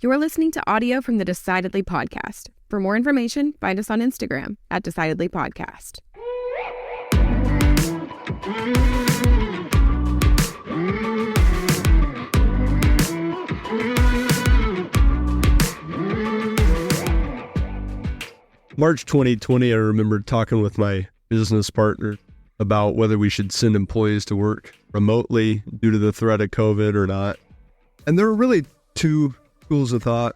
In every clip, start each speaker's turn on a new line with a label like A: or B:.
A: You're listening to audio from the Decidedly podcast. For more information, find us on Instagram at Decidedly Podcast.
B: March 2020, I remember talking with my business partner about whether we should send employees to work remotely due to the threat of COVID or not. And there were really two schools of thought.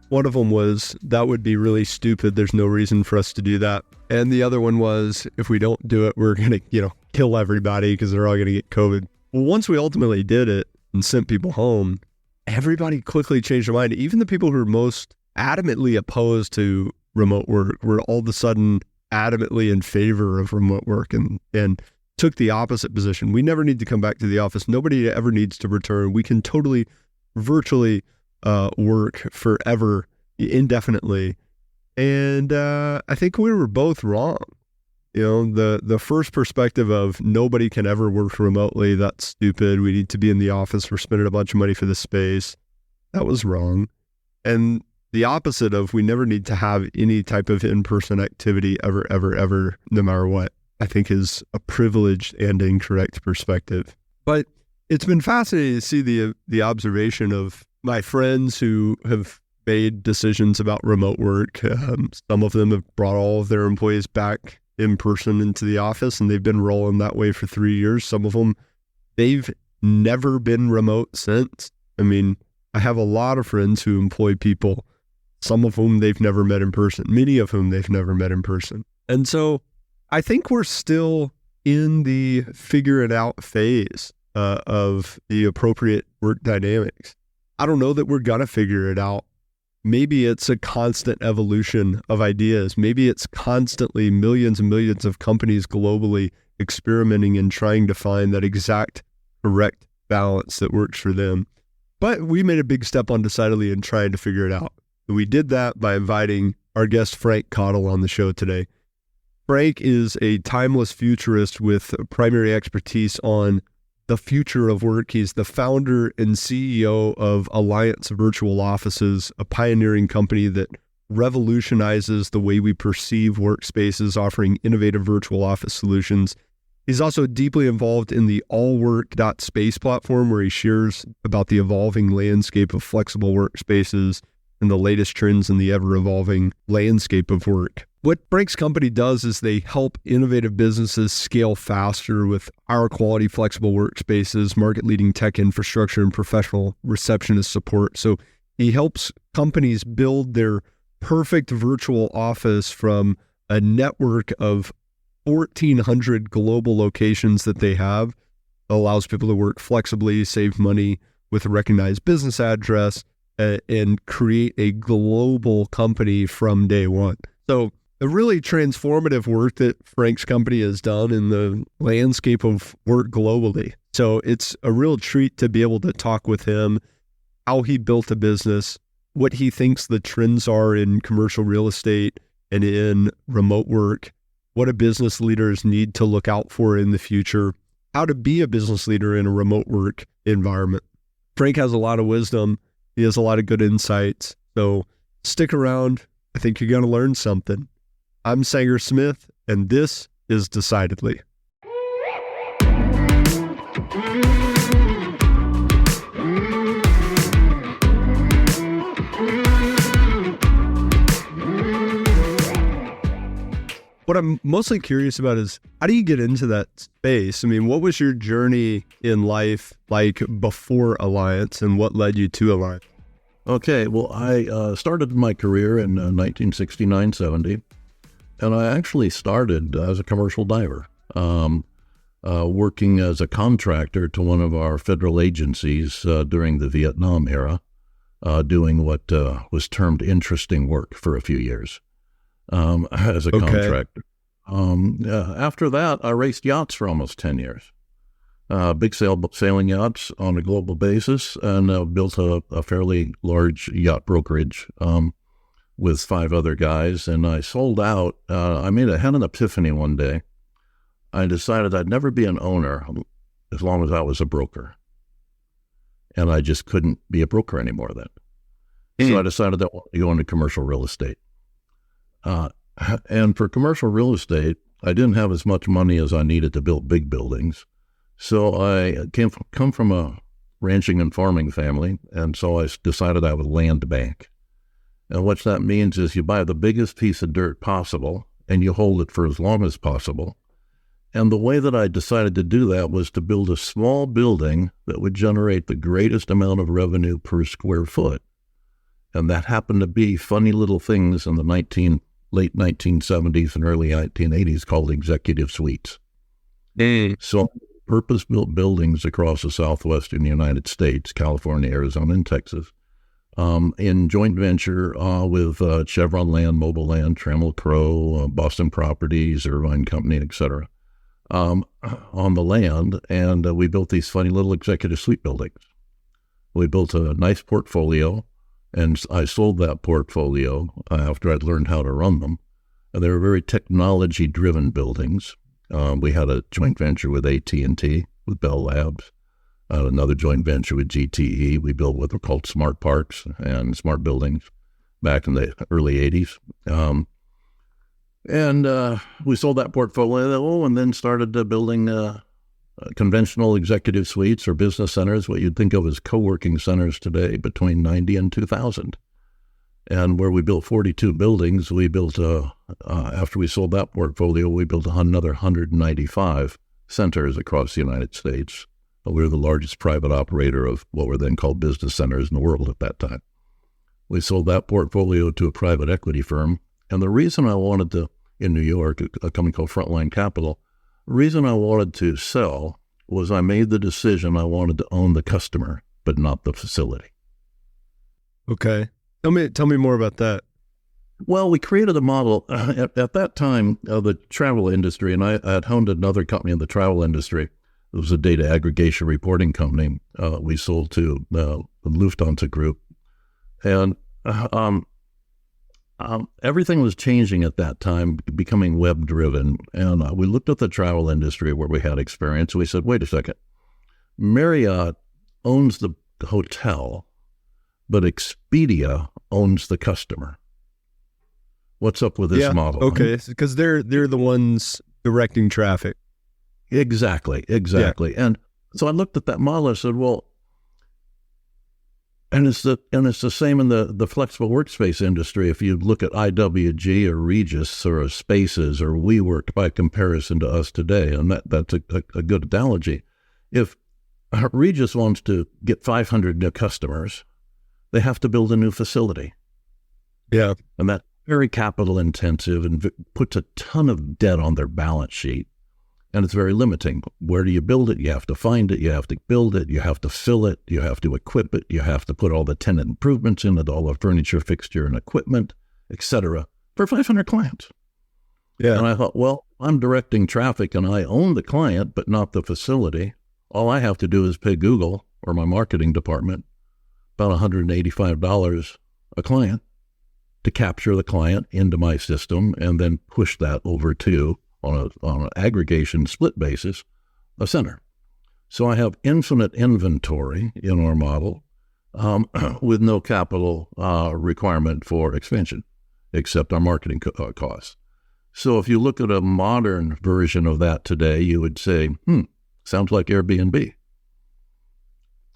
B: One of them was that would be really stupid. There's no reason for us to do that. And the other one was if we don't do it, we're going to, kill everybody because they're all going to get COVID. Well, once we ultimately did it and sent people home, everybody quickly changed their mind. Even the people who were most adamantly opposed to remote work were all of a sudden adamantly in favor of remote work and took the opposite position. We never need to come back to the office. Nobody ever needs to return. We can totally virtually work forever, indefinitely. And I think we were both wrong. The first perspective of nobody can ever work remotely, that's stupid. We need to be in the office. We're spending a bunch of money for the space. That was wrong. And the opposite of we never need to have any type of in-person activity ever, ever, ever, no matter what, I think is a privileged and incorrect perspective. But it's been fascinating to see the observation of my friends who have made decisions about remote work. Some of them have brought all of their employees back in person into the office, and they've been rolling that way for 3 years. Some of them, they've never been remote since. I mean, I have a lot of friends who employ people, some of whom they've never met in person, many of whom they've never met in person. And so I think we're still in the figure it out phase of the appropriate work dynamics. I don't know that we're going to figure it out. Maybe it's a constant evolution of ideas. Maybe it's constantly millions and millions of companies globally experimenting and trying to find that exact correct balance that works for them. But we made a big step on Decidedly in trying to figure it out. We did that by inviting our guest Frank Cottle on the show today. Frank is a timeless futurist with primary expertise on the future of work. He's the founder and CEO of Alliance Virtual Offices, a pioneering company that revolutionizes the way we perceive workspaces, offering innovative virtual office solutions. He's also deeply involved in the AllWork.Space platform, where he shares about the evolving landscape of flexible workspaces and the latest trends in the ever-evolving landscape of work. What Frank's company does is they help innovative businesses scale faster with higher quality flexible workspaces, market-leading tech infrastructure, and professional receptionist support. So he helps companies build their perfect virtual office from a network of 1,400 global locations that they have. It allows people to work flexibly, save money with a recognized business address, and create a global company from day one. So a really transformative work that Frank's company has done in the landscape of work globally. So it's a real treat to be able to talk with him, how he built a business, what he thinks the trends are in commercial real estate and in remote work, what a business leaders need to look out for in the future, how to be a business leader in a remote work environment. Frank has a lot of wisdom. He has a lot of good insights. So stick around. I think you're going to learn something. I'm Sanger Smith, and this is Decidedly. What I'm mostly curious about is, how do you get into that space? I mean, what was your journey in life like before Alliance, and what led you to Alliance?
C: Okay, well, I started my career in 1969-70, and I actually started as a commercial diver, working as a contractor to one of our federal agencies during the Vietnam era, doing what was termed interesting work for a few years. As a contractor. After that, I raced yachts for almost 10 years. Big sailing yachts on a global basis, and built a fairly large yacht brokerage with 5 other guys. And I sold out. I had an epiphany one day. I decided I'd never be an owner as long as I was a broker. And I just couldn't be a broker anymore then. So I decided that I wanted to go into commercial real estate. And for commercial real estate, I didn't have as much money as I needed to build big buildings. So I come from a ranching and farming family, and so I decided I would land bank. And what that means is you buy the biggest piece of dirt possible, and you hold it for as long as possible. And the way that I decided to do that was to build a small building that would generate the greatest amount of revenue per square foot. And that happened to be funny little things in the late 1970s and early 1980s called executive suites. So purpose-built buildings across the southwestern United States, California, Arizona, and Texas, in joint venture with Chevron Land, Mobile Land, Trammell Crow, Boston Properties, Irvine Company, etc., on the land. And we built these funny little executive suite buildings. We built a nice portfolio, and I sold that portfolio after I'd learned how to run them. And they were very technology-driven buildings. We had a joint venture with AT&T, with Bell Labs, another joint venture with GTE. We built what were called smart parks and smart buildings back in the early 80s. And we sold that portfolio and then started building conventional executive suites or business centers, what you'd think of as co-working centers today, between 90 and 2000. And where we built 42 buildings, we built, after we sold that portfolio, we built another 195 centers across the United States. We were the largest private operator of what were then called business centers in the world at that time. We sold that portfolio to a private equity firm. And the reason I wanted to, in New York, a company called Frontline Capital, the reason I wanted to sell was I made the decision I wanted to own the customer, but not the facility.
B: Okay. Tell me more about that.
C: Well, we created a model at that time of the travel industry, and I had owned another company in the travel industry. It was a data aggregation reporting company we sold to the Lufthansa Group. And everything was changing at that time, becoming web-driven. And we looked at the travel industry where we had experience. We said, wait a second, Marriott owns the hotel, but Expedia owns the customer. What's up with this model?
B: Okay, because they're the ones directing traffic.
C: Exactly. Yeah. And so I looked at that model and said, well, and it's the same in the flexible workspace industry. If you look at IWG or Regus or Spaces or WeWork by comparison to us today, and that's a good analogy. If Regus wants to get 500 new customers, they have to build a new facility.
B: Yeah.
C: And that's very capital intensive and puts a ton of debt on their balance sheet. And it's very limiting. Where do you build it? You have to find it. You have to build it. You have to fill it. You have to equip it. You have to put all the tenant improvements in it, all the furniture, fixture, and equipment, etc., for 500 clients.
B: Yeah.
C: And I thought, well, I'm directing traffic and I own the client, but not the facility. All I have to do is pay Google or my marketing department about $185 a client to capture the client into my system and then push that over to, on an aggregation split basis, a center. So I have infinite inventory in our model with no capital requirement for expansion, except our marketing costs. So if you look at a modern version of that today, you would say, sounds like Airbnb.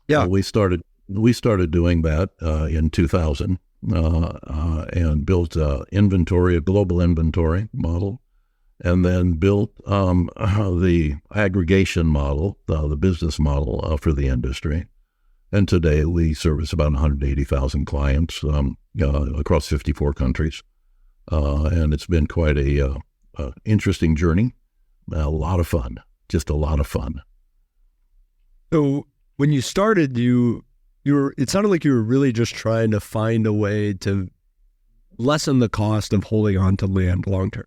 C: Yeah. We started doing that in 2000 and built a global inventory model, and then built the aggregation model, the business model for the industry. And today we service about 180,000 clients across 54 countries. And it's been quite a interesting journey, a lot of fun, just a lot of fun.
B: So when you started, it sounded like you were really just trying to find a way to lessen the cost of holding on to land long term.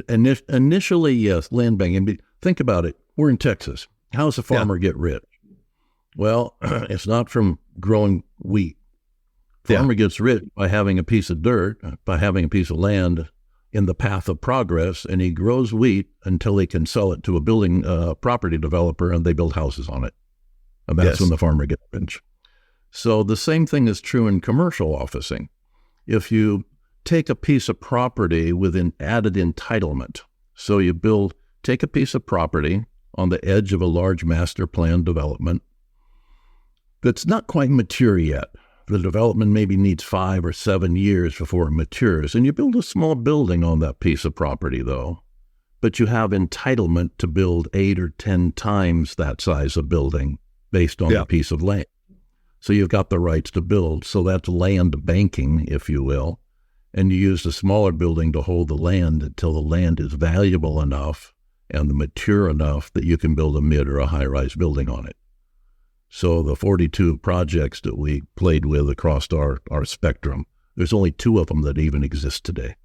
C: Initially, yes, land banking. Think about it. We're in Texas. How does a farmer get rich? Well, it's not from growing wheat. Farmer gets rich by having a piece of dirt, by having a piece of land in the path of progress, and he grows wheat until he can sell it to a building property developer, and they build houses on it. And that's when the farmer gets rich. So the same thing is true in commercial officing. If you take a piece of property with an added entitlement, so you take a piece of property on the edge of a large master plan development that's not quite mature yet. The development maybe needs 5 or 7 years before it matures, and you build a small building on that piece of property, though. But you have entitlement to build 8 or 10 times that size of building based on the piece of land. So you've got the rights to build. So that's land banking, if you will. And you use the smaller building to hold the land until the land is valuable enough and mature enough that you can build a mid or a high-rise building on it. So the 42 projects that we played with across our spectrum, there's only 2 of them that even exist today.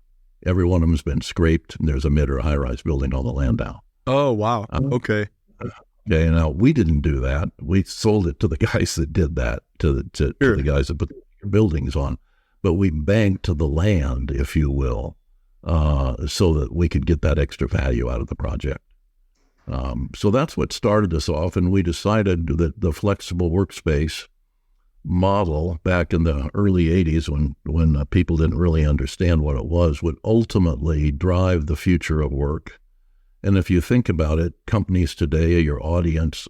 C: Every one of them has been scraped, and there's a mid or a high-rise building on the land now.
B: Oh, wow. Okay.
C: Okay, now we didn't do that. We sold it to the guys that did that, to the guys that put the buildings on. But we banked to the land, if you will, so that we could get that extra value out of the project. So that's what started us off, and we decided that the flexible workspace model back in the early 80s when people didn't really understand what it was would ultimately drive the future of work. And if you think about it, companies today, your audience,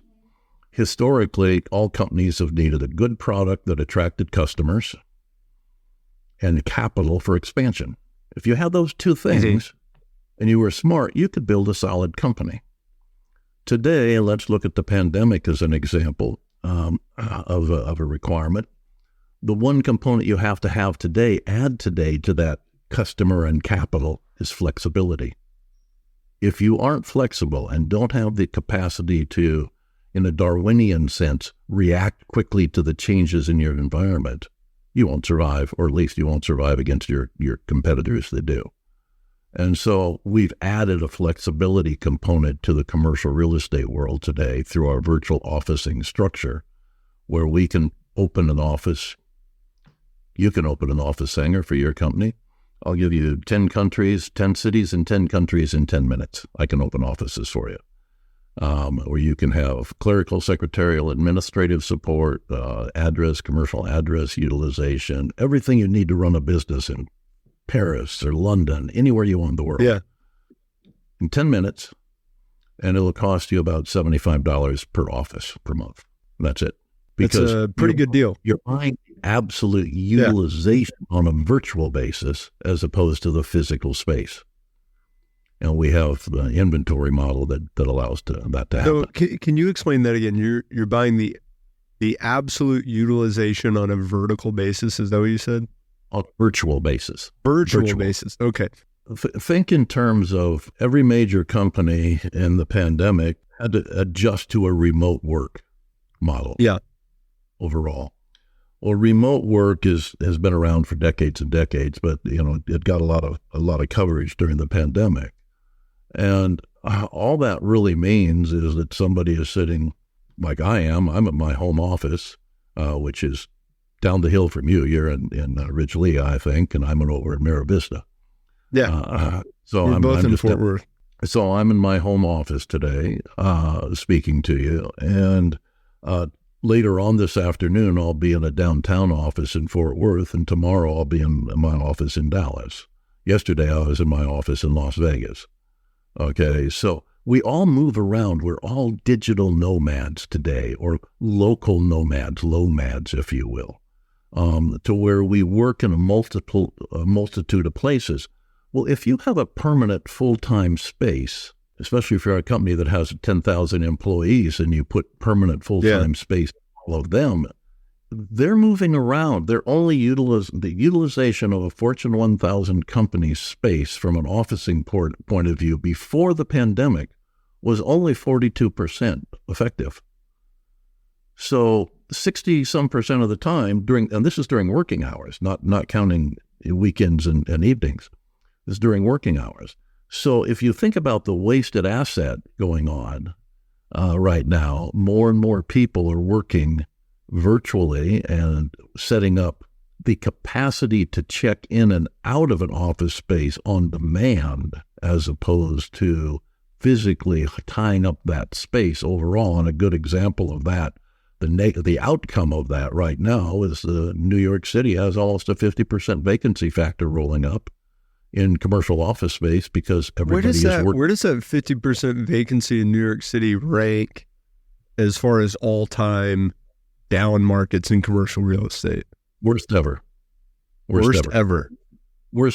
C: historically, all companies have needed a good product that attracted customers and capital for expansion. If you had those 2 things and you were smart, you could build a solid company. Today, let's look at the pandemic as an example of a requirement. The one component you have to have today, add today to that customer and capital, is flexibility. If you aren't flexible and don't have the capacity to, in a Darwinian sense, react quickly to the changes in your environment, you won't survive, or at least you won't survive against your competitors that do. And so we've added a flexibility component to the commercial real estate world today through our virtual officing structure, where we can open an office. You can open an office hangar for your company. I'll give you 10 countries, 10 cities in 10 countries in 10 minutes. I can open offices for you. Where you can have clerical, secretarial, administrative support, commercial address utilization, everything you need to run a business in Paris or London, anywhere you want in the world.
B: Yeah.
C: In 10 minutes, and it'll cost you about $75 per office per month. That's it.
B: Because it's a pretty good deal.
C: You're buying absolute utilization on a virtual basis as opposed to the physical space. And we have the inventory model that allows that to happen.
B: So can you explain that again? You're buying the absolute utilization on a vertical basis. Is that what you said?
C: On a virtual basis.
B: Virtual basis. Okay.
C: Think in terms of every major company in the pandemic had to adjust to a remote work model.
B: Yeah.
C: Overall. Well, remote work has been around for decades and decades, but it got a lot of coverage during the pandemic. And all that really means is that somebody is sitting like I am. I'm at my home office, which is down the hill from you. You're in Ridgely, I think, and I'm over in Mira Vista.
B: Yeah.
C: So
B: we're
C: I'm
B: both in
C: just
B: Fort Worth.
C: So I'm in my home office today, speaking to you, and later on this afternoon, I'll be in a downtown office in Fort Worth, and tomorrow I'll be in my office in Dallas. Yesterday, I was in my office in Las Vegas. Okay, so we all move around. We're all digital nomads today, or local nomads, lomads, if you will, to where we work in a multitude of places. Well, if you have a permanent full-time space, especially if you're a company that has 10,000 employees and you put permanent full-time space, all of them, they're moving around. They're only the utilization of a Fortune 1000 company's space from an officing point of view before the pandemic was only 42% effective. So 60-some% of the time and this is during working hours, not counting weekends and evenings, this is during working hours. So if you think about the wasted asset going on right now, more and more people are working virtually and setting up the capacity to check in and out of an office space on demand as opposed to physically tying up that space overall. And a good example of that the outcome of that right now is New York City has almost a 50% vacancy factor rolling up in commercial office space because everybody is working.
B: Where does that 50% vacancy in New York City rank as far as all-time down markets in commercial real estate?
C: Worst ever.
B: Worst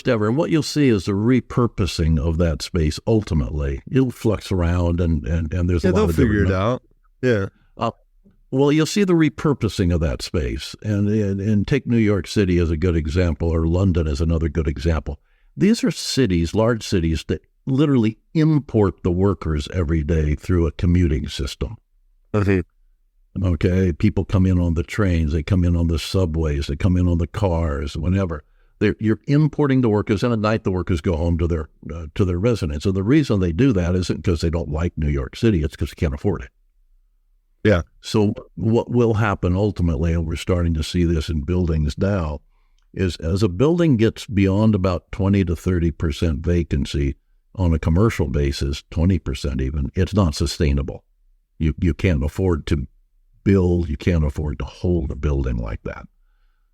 B: ever.
C: And what you'll see is the repurposing of that space. Ultimately, it'll flux around, and there's a lot of
B: they'll figure it out. Yeah.
C: Well, you'll see the repurposing of that space, and take New York City as a good example, or London as another good example. These are cities, large cities, that literally import the workers every day through a commuting system. Okay, people come in on the trains, they come in on the subways, they come in on the cars, whenever. You're importing the workers, and at night the workers go home to their residence. And the reason they do that isn't because they don't like New York City; it's because they can't afford it.
B: Yeah.
C: So what will happen ultimately, and we're starting to see this in buildings now, is as a building gets beyond about 20 to 30% vacancy on a commercial basis, 20% even, it's not sustainable. You can't afford to build, you can't afford to hold a building like that.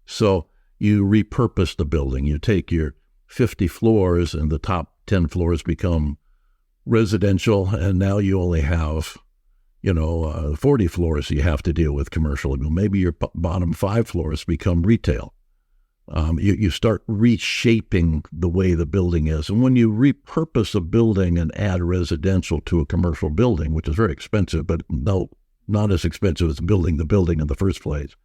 C: So you repurpose the building. You take your 50 floors and the top 10 floors become residential, and now you only have 40 floors you have to deal with commercial. Maybe your bottom 5 floors become retail. You start reshaping the way the building is. And when you repurpose a building and add residential to a commercial building, which is very expensive, but no, not as expensive as building the building in the first place,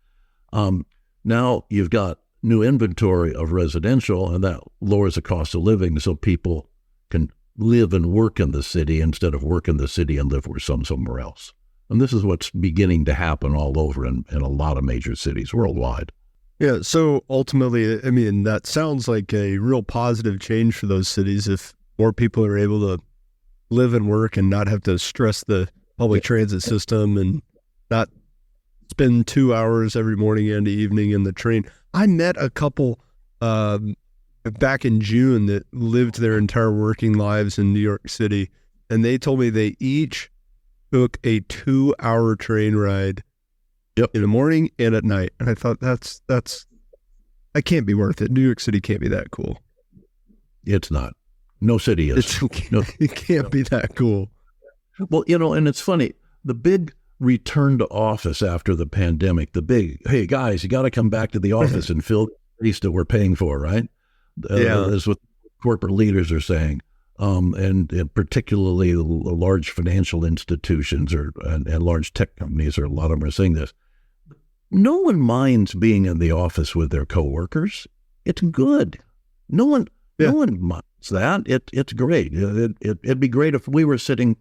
C: now you've got new inventory of residential, and that lowers the cost of living so people can live and work in the city instead of work in the city and live somewhere else. And this is what's beginning to happen all over in a lot of major cities worldwide.
B: Yeah, so ultimately, I mean, that sounds like a real positive change for those cities if more people are able to live and work and not have to stress the public transit system and not spend 2 hours every morning and evening in the train. I met a couple back in June that lived their entire working lives in New York City, and they told me they each took a 2-hour train ride in the morning and at night. And I thought that can't be worth it. New York City can't be that cool.
C: It's not. No city is.
B: It can't be that cool.
C: Well, and it's funny, the big return to office after the pandemic, hey guys, you got to come back to the office and fill the space that we're paying for, right? That's what corporate leaders are saying. And particularly the large financial institutions and large tech companies, or a lot of them are saying this. No one minds being in the office with their coworkers. It's good. No one minds that. It's great. It'd be great if we were sitting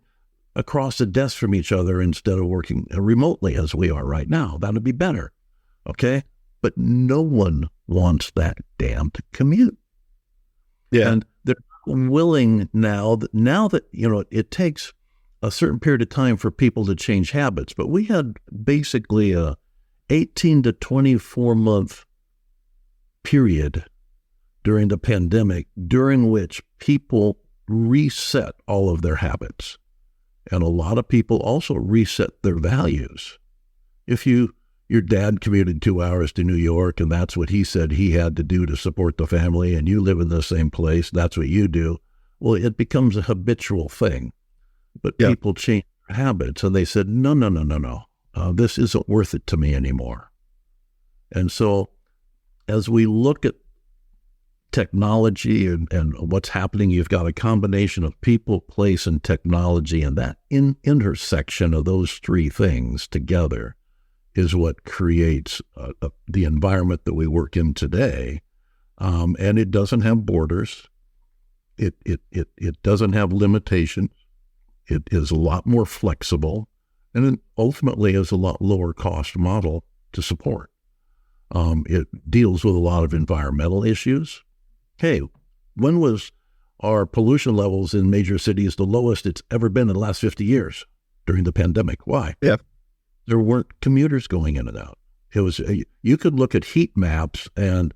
C: across the desk from each other instead of working remotely as we are right now. That'd be better. Okay? But no one wants that damned commute.
B: Yeah.
C: And they're willing now that it takes a certain period of time for people to change habits. But we had basically a 18 to 24 month period during the pandemic during which people reset all of their habits. And a lot of people also reset their values. If your dad commuted 2 hours to New York and that's what he said he had to do to support the family, and you live in the same place, that's what you do, well, it becomes a habitual thing. But people change their habits, and they said, no, this isn't worth it to me anymore. And so as we look at technology and what's happening, you've got a combination of people, place, and technology, and that intersection of those three things together is what creates the environment that we work in today. And it doesn't have borders. It doesn't have limitations. It is a lot more flexible, and it ultimately is a lot lower cost model to support. It deals with a lot of environmental issues. Hey, when was our pollution levels in major cities the lowest it's ever been in the last 50 years? During the pandemic. Why?
B: Yeah.
C: There weren't commuters going in and out. It was you could look at heat maps and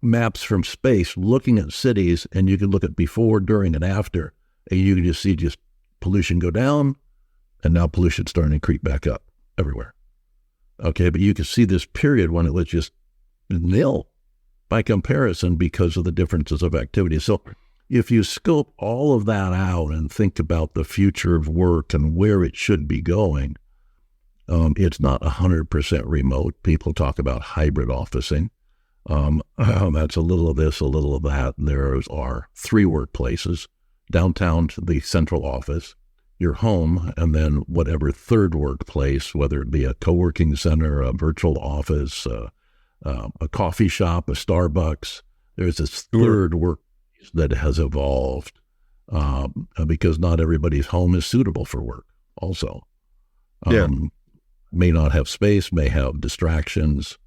C: maps from space looking at cities, and you could look at before, during, and after, and you can just see pollution go down, and now pollution's starting to creep back up. everywhere. Okay, but you can see this period when it was just nil by comparison because of the differences of activity. So if you scope all of that out and think about the future of work and where it should be going, it's not 100% remote. People talk about hybrid officing. That's a little of this, a little of that. There are 3 workplaces: downtown to the central office, your home, and then whatever third workplace, whether it be a co-working center, a virtual office, a coffee shop, a Starbucks. There's this third workplace that has evolved because not everybody's home is suitable for work also. May not have space, may have distractions,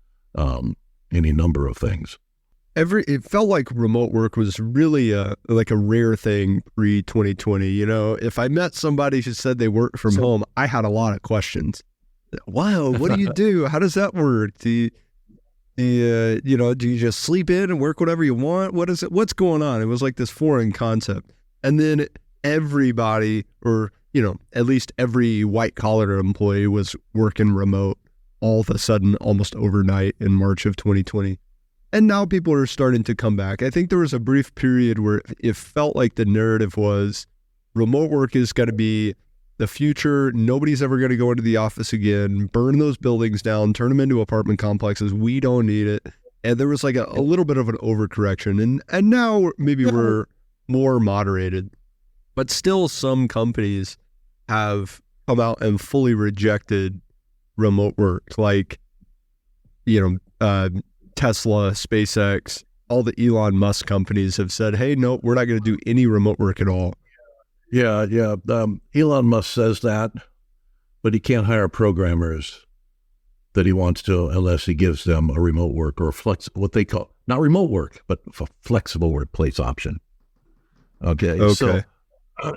C: any number of things.
B: It felt like remote work was really like a rare thing pre-2020. You know, if I met somebody who said they work from home, I had a lot of questions. Wow, what do you do? How does that work? Do you just sleep in and work whatever you want? What is it? What's going on? It was like this foreign concept. And then everybody, or, at least every white collar employee was working remote all of a sudden, almost overnight in March of 2020. And now people are starting to come back. I think there was a brief period where it felt like the narrative was remote work is going to be the future. Nobody's ever going to go into the office again. Burn those buildings down, turn them into apartment complexes. We don't need it. And there was like a little bit of an overcorrection. And now maybe we're more moderated. But still, some companies have come out and fully rejected remote work, like, Tesla, SpaceX, all the Elon Musk companies have said, hey, no, we're not going to do any remote work at all.
C: Yeah. Elon Musk says that, but he can't hire programmers that he wants to unless he gives them a remote work or what they call, not remote work, but a flexible workplace option. Okay. So,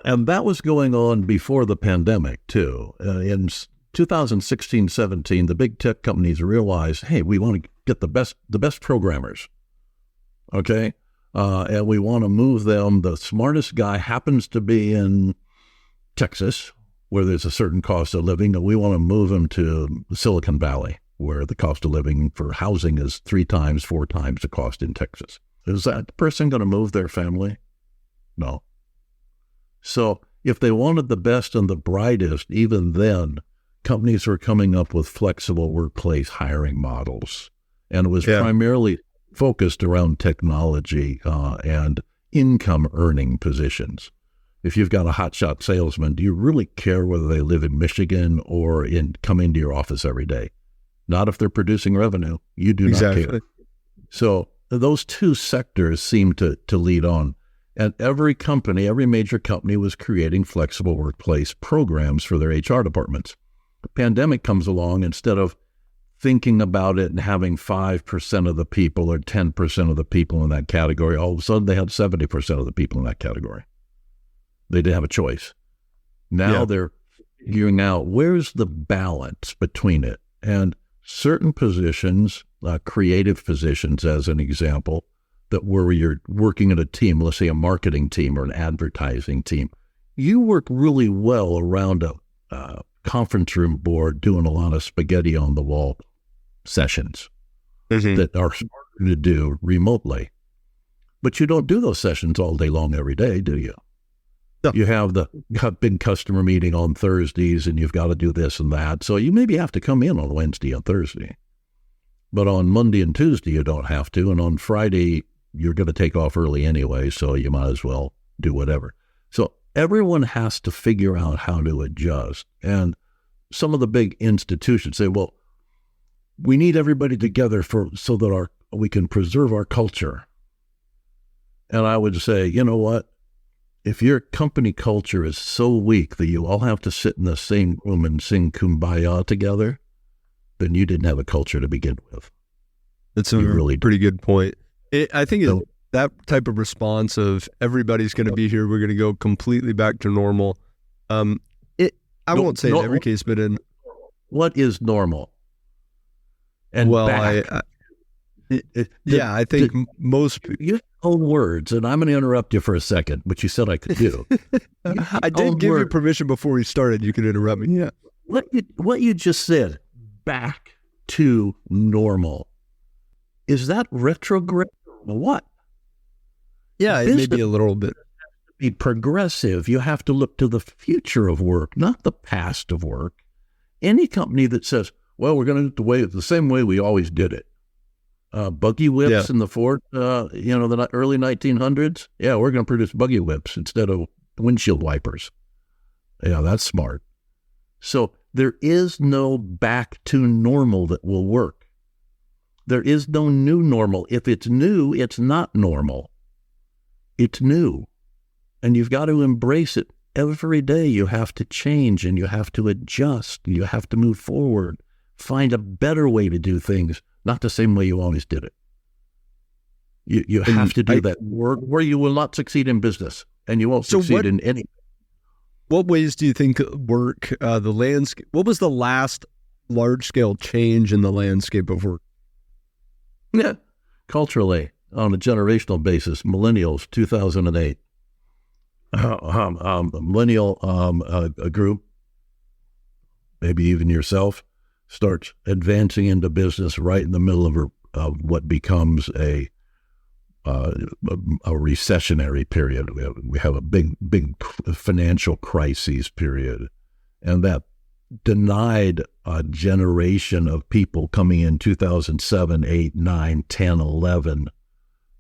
C: and that was going on before the pandemic too. In 2016-17, the big tech companies realized, hey, we want to get the best programmers. Okay. And we want to move them. The smartest guy happens to be in Texas, where there's a certain cost of living, and we want to move them to Silicon Valley, where the cost of living for housing is 3 times, 4 times the cost in Texas. Is that person going to move their family? No. So if they wanted the best and the brightest, even then, companies were coming up with flexible workplace hiring models. And it was primarily focused around technology and income-earning positions. If you've got a hotshot salesman, do you really care whether they live in Michigan or come into your office every day? Not if they're producing revenue. You do not care. So those 2 sectors seem to lead on. And every major company was creating flexible workplace programs for their HR departments. The pandemic comes along, instead of thinking about it and having 5% of the people or 10% of the people in that category, all of a sudden they had 70% of the people in that category. They didn't have a choice. Now they're figuring out where's the balance between it. And certain positions, creative positions as an example, that where you're working in a team, let's say a marketing team or an advertising team, you work really well around a conference room board doing a lot of spaghetti on the wall sessions that are harder to do remotely. But you don't do those sessions all day long every day, do you? No. You have the big customer meeting on Thursdays and you've got to do this and that. So you maybe have to come in on Wednesday and Thursday. But on Monday and Tuesday, you don't have to. And on Friday, you're going to take off early anyway, so you might as well do whatever. So everyone has to figure out how to adjust. And some of the big institutions say, well, we need everybody together so that we can preserve our culture. And I would say, you know what? If your company culture is so weak that you all have to sit in the same room and sing Kumbaya together, then you didn't have a culture to begin with.
B: That's a really pretty good point. I think that type of response of everybody's going to be here, we're going to go completely back to normal. I won't say in every case, but in
C: what is normal? And
B: I think most people.
C: You own words, and I'm going to interrupt you for a second, which you said I could do.
B: I did give you permission before we started. You could interrupt me. Yeah.
C: what you just said, back to normal, is that retrograde or what?
B: Yeah, it may be a little bit.
C: Be progressive. You have to look to the future of work, not the past of work. Any company that says, well, we're going to do it the same way we always did it. Buggy whips in the the early 1900s. Yeah, we're going to produce buggy whips instead of windshield wipers. Yeah, that's smart. So there is no back to normal that will work. There is no new normal. If it's new, it's not normal. It's new. And you've got to embrace it. Every day you have to change and you have to adjust. You have to move forward. Find a better way to do things, not the same way you always did it. You have to do that work where you will not succeed in business and you won't succeed in anything.
B: What ways do you think work, the landscape, what was the last large-scale change in the landscape of work?
C: Yeah, culturally, on a generational basis, millennials, 2008. Millennial group, maybe even yourself, starts advancing into business right in the middle of what becomes a recessionary period. We have a big financial crisis period, and that denied a generation of people coming in 2007, 8, 9, 10, 11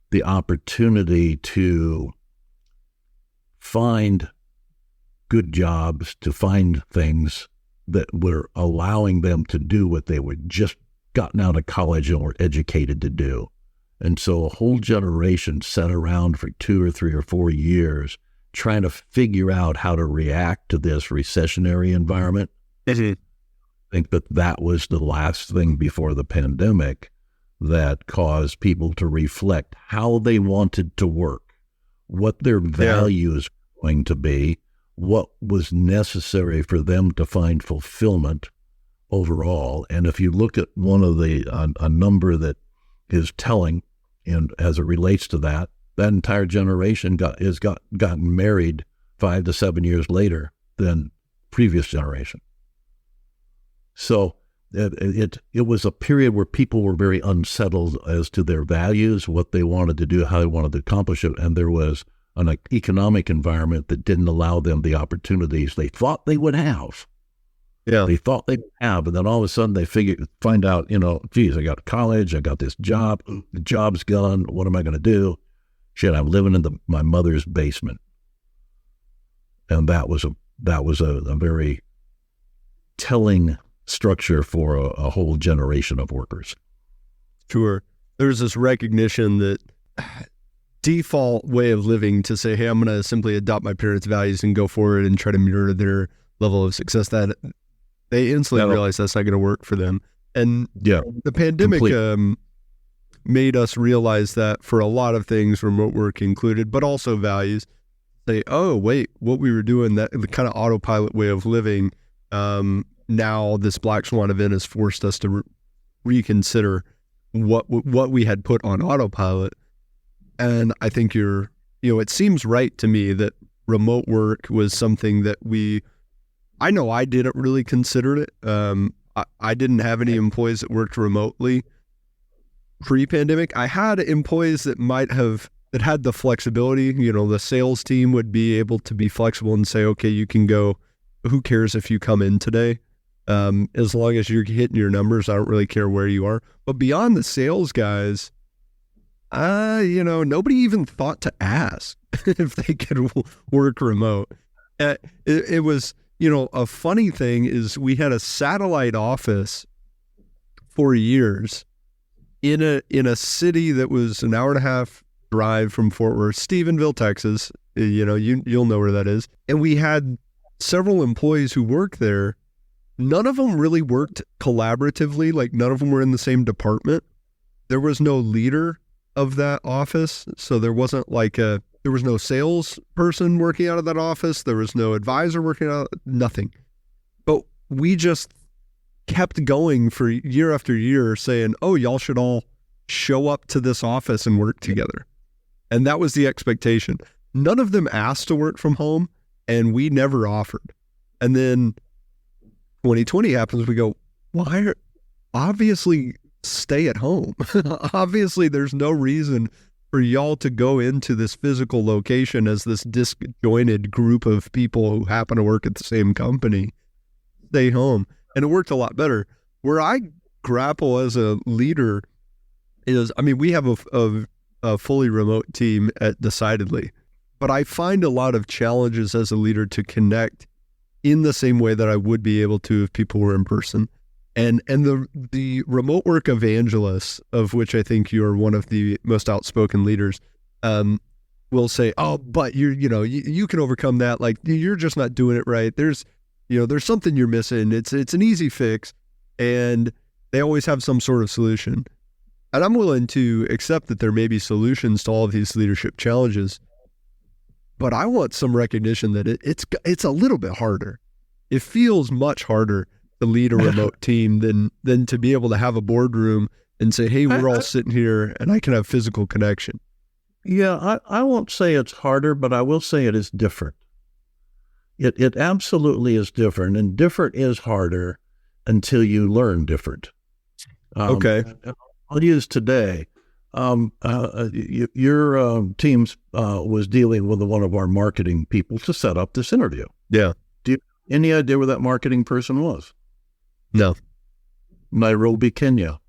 C: the opportunity to find good jobs, to find things that were allowing them to do what they were just gotten out of college and were educated to do. And so a whole generation sat around for 2 or 3 or 4 years trying to figure out how to react to this recessionary environment. I think that was the last thing before the pandemic that caused people to reflect how they wanted to work, what their values were going to be, what was necessary for them to find fulfillment overall. And if you look at one of a number that is telling, and as it relates to that entire generation gotten married 5 to 7 years later than previous generation. So it was a period where people were very unsettled as to their values, what they wanted to do, how they wanted to accomplish it, and there was an economic environment that didn't allow them the opportunities they thought they would have.
B: Yeah,
C: they thought they would have, and then all of a sudden they find out, geez, I got college, I got this job, the job's gone. What am I going to do? Shit, I'm living in my mother's basement, and that was a very telling structure for a whole generation of workers.
B: Sure. There's this recognition that default way of living to say, hey, I'm going to simply adopt my parents' values and go forward and try to mirror their level of success, that they instantly realize that's not going to work for them. And the pandemic made us realize that for a lot of things, remote work included, but also values, say, oh, wait, what we were doing, that the kind of autopilot way of living, now this black swan event has forced us to reconsider what we had put on autopilot. And I think it seems right to me that remote work was something that I know I didn't really consider it. I didn't have any employees that worked remotely pre-pandemic. I had employees that had the flexibility. The sales team would be able to be flexible and say, okay, you can go. Who cares if you come in today? As long as you're hitting your numbers, I don't really care where you are. But beyond the sales guys, nobody even thought to ask if they could work remote. It was, a funny thing is we had a satellite office for years in a city that was an hour and a half drive from Fort Worth, Stephenville, Texas. You'll know where that is. And we had several employees who worked there. None of them really worked collaboratively. Like none of them were in the same department. There was no leader of that office. So there wasn't there was no sales person working out of that office. There was no advisor working out, nothing. But we just kept going for year after year saying, oh, y'all should all show up to this office and work together. And that was the expectation. None of them asked to work from home, and we never offered. And then 2020 happens, we go, obviously stay at home. Obviously, there's no reason for y'all to go into this physical location as this disjointed group of people who happen to work at the same company. Stay home. And it worked a lot better. Where I grapple as a leader is, we have a fully remote team at Decidedly, but I find a lot of challenges as a leader to connect in the same way that I would be able to if people were in person. And the remote work evangelists, of which I think you're one of the most outspoken leaders, will say, "Oh, but you can overcome that. Like, you're just not doing it right. There's something you're missing. It's an easy fix," and they always have some sort of solution. And I'm willing to accept that there may be solutions to all of these leadership challenges, but I want some recognition that it's a little bit harder. It feels much harder to lead a remote team than to be able to have a boardroom and say, "Hey, we're all sitting here and I can have physical connection."
C: Yeah, I won't say it's harder, but I will say it is different. It absolutely is different, and different is harder until you learn different.
B: Okay.
C: I'll use today. Your team was dealing with one of our marketing people to set up this interview.
B: Yeah.
C: Do you have any idea where that marketing person was?
B: No.
C: Nairobi, Kenya.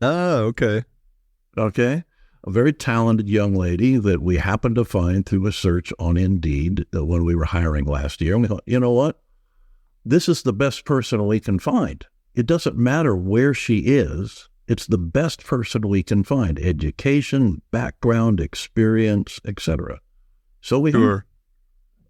B: Oh, okay.
C: Okay. A very talented young lady that we happened to find through a search on Indeed when we were hiring last year. And we thought, you know what? This is the best person we can find. It doesn't matter where she is. It's the best person we can find. Education, background, experience, etc. So we
B: Sure.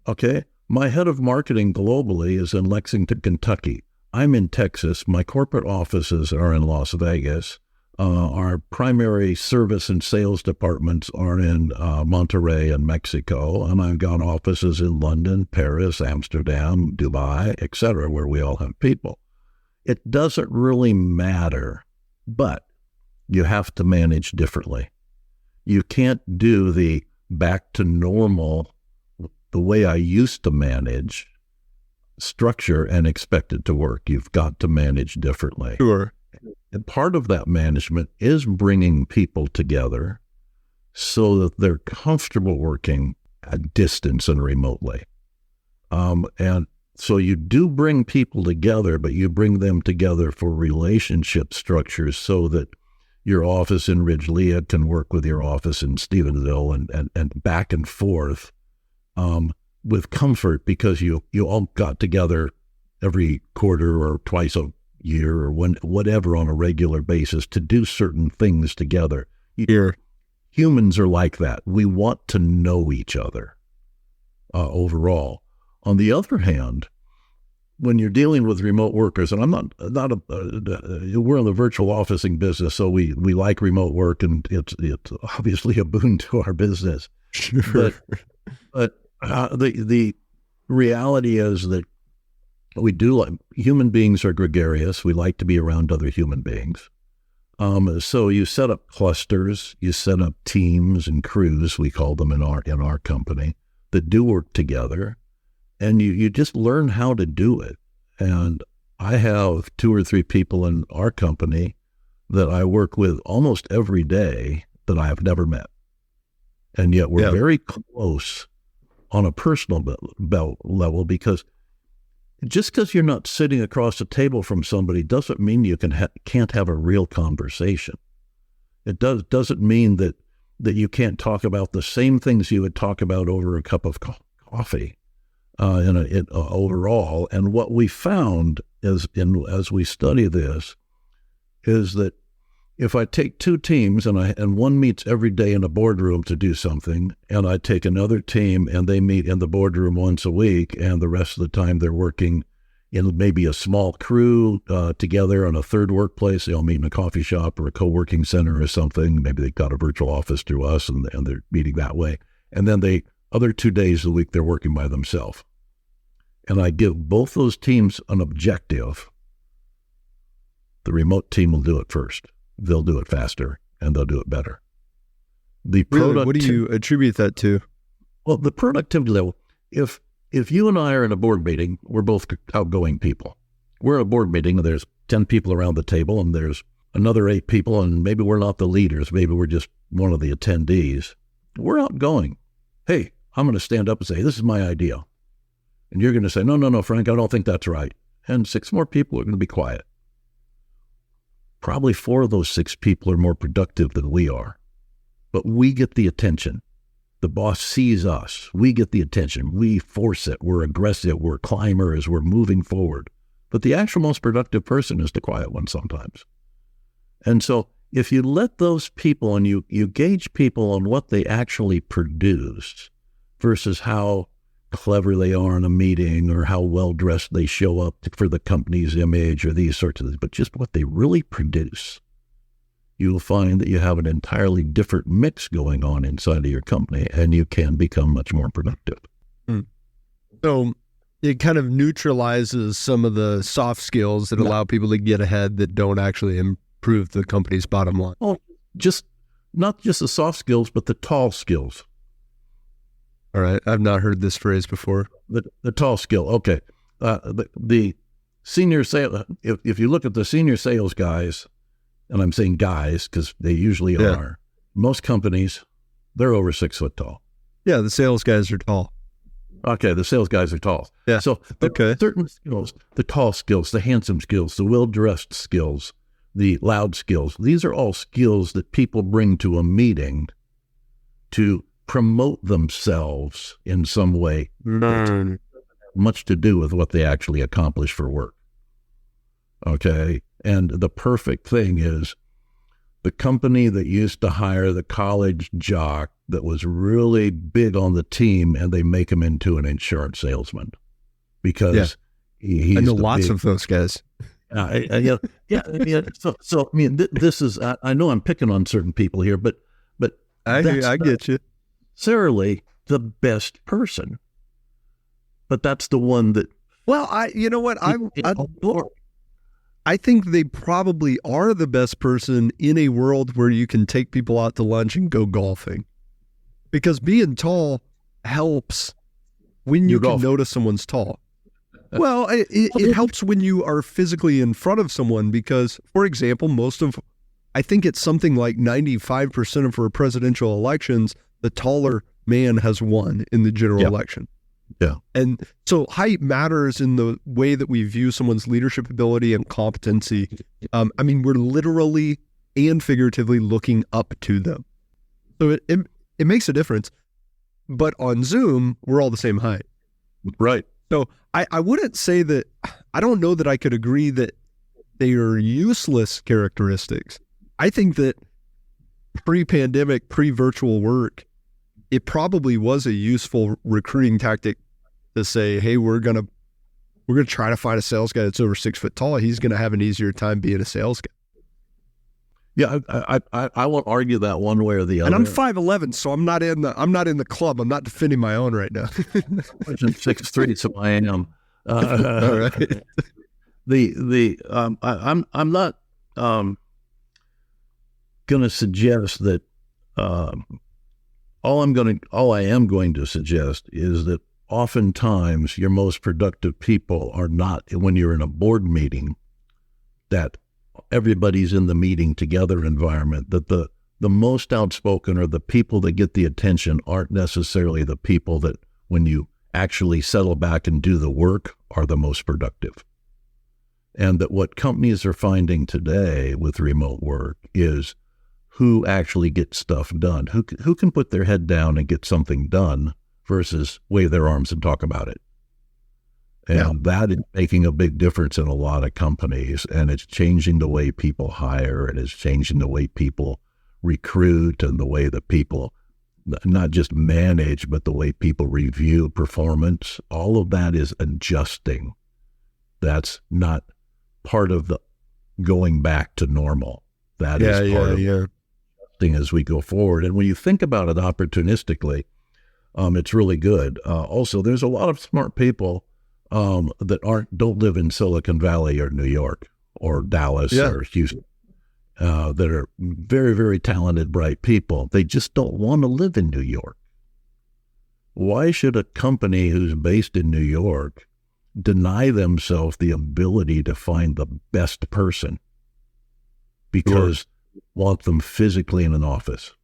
C: Okay. My head of marketing globally is in Lexington, Kentucky. I'm in Texas. My corporate offices are in Las Vegas. Our primary service and sales departments are in Monterrey and Mexico. And I've got offices in London, Paris, Amsterdam, Dubai, etc., where we all have people. It doesn't really matter, but you have to manage differently. You can't do the back to normal, the way I used to manage structure and expect it to work. You've got to manage differently.
B: Sure.
C: And part of that management is bringing people together so that they're comfortable working at distance and remotely. And so you do bring people together, but you bring them together for relationship structures so that your office in Ridgelea can work with your office in Stevensville and back and forth with comfort, because you all got together every quarter or twice a year or whatever on a regular basis to do certain things together. Humans are like that. We want to know each other overall. On the other hand, when you're dealing with remote workers, and we're in the virtual officing business, so we like remote work, and it's obviously a boon to our business.
B: Sure.
C: But the reality is that we do like, human beings are gregarious. We like to be around other human beings. So you set up clusters, you set up teams and crews, we call them in our company, that do work together, and you just learn how to do it. And I have 2 or 3 people in our company that I work with almost every day that I have never met. And yet we're very close on a personal level, because just because you're not sitting across the table from somebody doesn't mean you can't have a real conversation. It doesn't mean that you can't talk about the same things you would talk about over a cup of coffee overall. And what we found as we study this is that if I take 2 teams and one meets every day in a boardroom to do something, and I take another team and they meet in the boardroom once a week, and the rest of the time they're working in maybe a small crew together on a third workplace, they'll meet in a coffee shop or a co-working center or something. Maybe they've got a virtual office through us and they're meeting that way. And then other 2 days a week, they're working by themselves. And I give both those teams an objective. The remote team will do it first. They'll do it faster, and they'll do it better.
B: What do you attribute that to?
C: Well, the productivity level, if you and I are in a board meeting, we're both outgoing people. we're at a board meeting and there's 10 people around the table and there's another 8 people, and maybe we're not the leaders. Maybe we're just one of the attendees. We're outgoing. Hey, I'm going to stand up and say, this is my idea. And you're going to say, no, Frank, I don't think that's right. And 6 more people are going to be quiet. Probably 4 of those 6 people are more productive than we are. But we get the attention. The boss sees us. We get the attention. We force it. We're aggressive. We're climbers. We're moving forward. But the actual most productive person is the quiet one sometimes. And so if you let those people and you gauge people on what they actually produce versus how clever they are in a meeting or how well-dressed they show up for the company's image or these sorts of things, but just what they really produce, you'll find that you have an entirely different mix going on inside of your company, and you can become much more productive.
B: So it kind of neutralizes some of the soft skills that allow people to get ahead that don't actually improve the company's bottom line.
C: Oh, just not just the soft skills, but the tall skills.
B: All right. I've not heard this phrase before.
C: The tall skill. Okay. The senior sales, if you look at the senior sales guys, and I'm saying guys because they usually are, most companies, they're over 6 foot tall.
B: Yeah. The sales guys are tall.
C: Okay. The sales guys are tall.
B: Yeah.
C: So certain skills, the tall skills, the handsome skills, the well-dressed skills, the loud skills, these are all skills that people bring to a meeting to promote themselves in some way. Much to do with what they actually accomplish for work. Okay. And the perfect thing is the company that used to hire the college jock that was really big on the team, and they make him into an insurance salesman because he's
B: I know lots of those guys.
C: So I mean, this is, I know I'm picking on certain people here, but
B: I get you.
C: Necessarily the best person, but that's the one that.
B: Well, I think they probably are the best person in a world where you can take people out to lunch and go golfing, because being tall helps when you can notice someone's tall. Well, it helps when you are physically in front of someone because, for example, I think it's something like 95% of our presidential elections, the taller man has won in the general election.
C: Yeah.
B: And so height matters in the way that we view someone's leadership ability and competency. I mean, we're literally and figuratively looking up to them. So it makes a difference. But on Zoom, we're all the same height.
C: Right.
B: So I wouldn't say that, I don't know that I could agree that they are useless characteristics. I think that pre-pandemic, pre-virtual work, it probably was a useful recruiting tactic to say, hey, we're gonna try to find a sales guy that's over 6 foot tall. He's gonna have an easier time being a sales guy.
C: Yeah, I won't argue that one way or the other.
B: And I'm 5'11", so I'm not in the club. I'm not defending my own right now.
C: I'm 6'3", so I am.
B: All right.
C: I'm not going to suggest that. All I am going to suggest is that oftentimes your most productive people are not when you're in a board meeting, that everybody's in the meeting together environment, that the most outspoken or the people that get the attention aren't necessarily the people that when you actually settle back and do the work are the most productive. And that what companies are finding today with remote work is who actually gets stuff done, who can put their head down and get something done versus wave their arms and talk about it. And that is making a big difference in a lot of companies, and it's changing the way people hire, and it's changing the way people recruit and the way that people not just manage, but the way people review performance. All of that is adjusting. That's not part of the going back to normal. That is part of adjusting as we go forward. And when you think about it opportunistically, it's really good. Also, there's a lot of smart people that don't live in Silicon Valley or New York or Dallas or Houston, that are very, very talented, bright people. They just don't want to live in New York. Why should a company who's based in New York deny themselves the ability to find the best person because they want them physically in an office.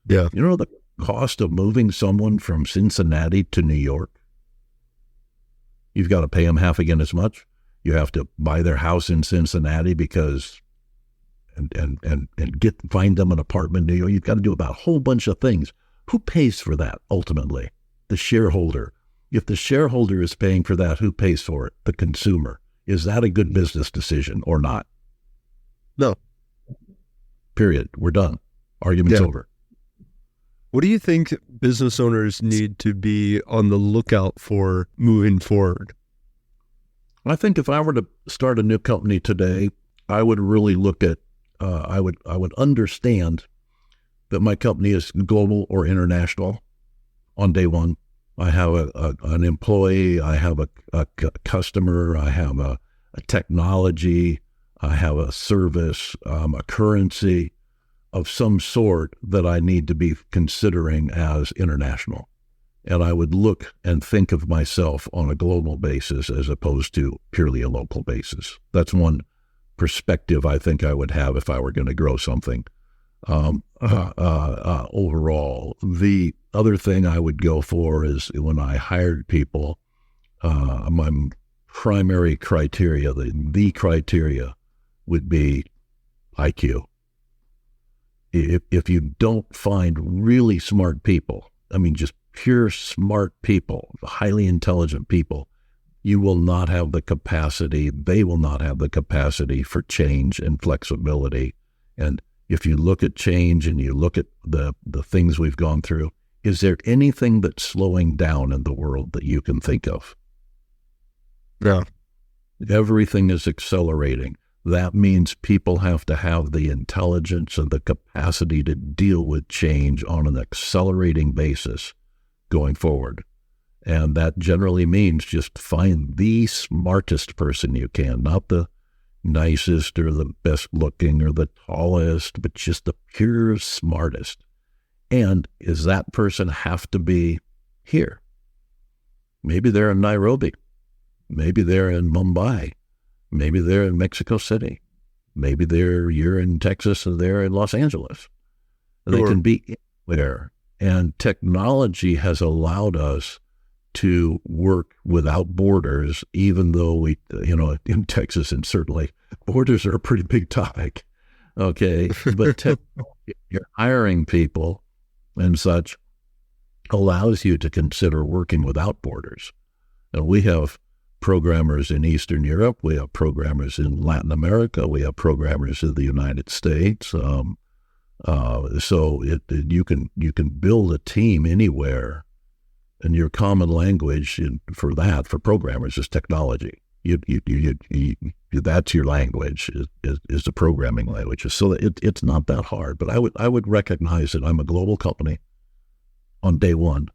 B: Yeah.
C: You know the cost of moving someone from Cincinnati to New York? You've got to pay them half again as much. You have to buy their house in Cincinnati because and find them an apartment in New York. You've got to do about a whole bunch of things. Who pays for that ultimately? The shareholder. If the shareholder is paying for that, who pays for it? The consumer. Is that a good business decision or not?
B: No.
C: Period. We're done. Argument's over.
B: What do you think business owners need to be on the lookout for moving forward?
C: I think if I were to start a new company today, I would really look at, I would understand that my company is global or international on day one. I have an employee, I have a customer, I have a technology, I have a service, a currency of some sort that I need to be considering as international. And I would look and think of myself on a global basis as opposed to purely a local basis. That's one perspective I think I would have if I were going to grow something. Overall, the other thing I would go for is when I hired people, my primary criteria, the criteria would be IQ. If you don't find really smart people, I mean, just pure smart people, highly intelligent people, you will not have the capacity, they will not have the capacity for change and flexibility. And if you look at change and you look at the things we've gone through, is there anything that's slowing down in the world that you can think of?
B: No.
C: Everything is accelerating. That means people have to have the intelligence and the capacity to deal with change on an accelerating basis going forward. And that generally means just find the smartest person you can, not the nicest or the best looking or the tallest, but just the pure smartest. And does that person have to be here? Maybe they're in Nairobi. Maybe they're in Mumbai. Maybe they're in Mexico City. Maybe you're in Texas and they're in Los Angeles. They can be anywhere. And technology has allowed us to work without borders, even though we, in Texas, and certainly borders are a pretty big topic. Okay. But you're hiring people and such allows you to consider working without borders. And we have programmers in Eastern Europe. We have programmers in Latin America. We have programmers in the United States. So you can build a team anywhere, and your common language for programmers is technology. That's your language is the programming language. So it's not that hard. But I would recognize that I'm a global company on day one,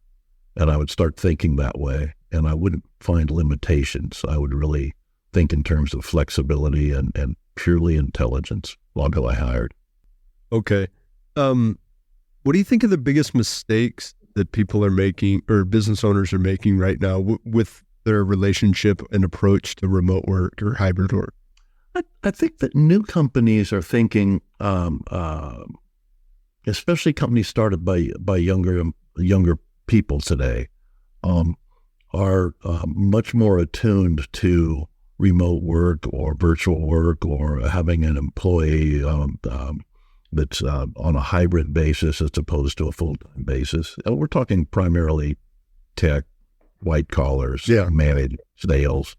C: and I would start thinking that way. And I wouldn't find limitations. I would really think in terms of flexibility and purely intelligence until I hired.
B: Okay. What do you think are the biggest mistakes that people are making or business owners are making right now with their relationship and approach to remote work or hybrid work?
C: I think that new companies are thinking, especially companies started by younger people today, are much more attuned to remote work or virtual work or having an employee that's on a hybrid basis as opposed to a full-time basis. We're talking primarily tech, white collars, managed sales.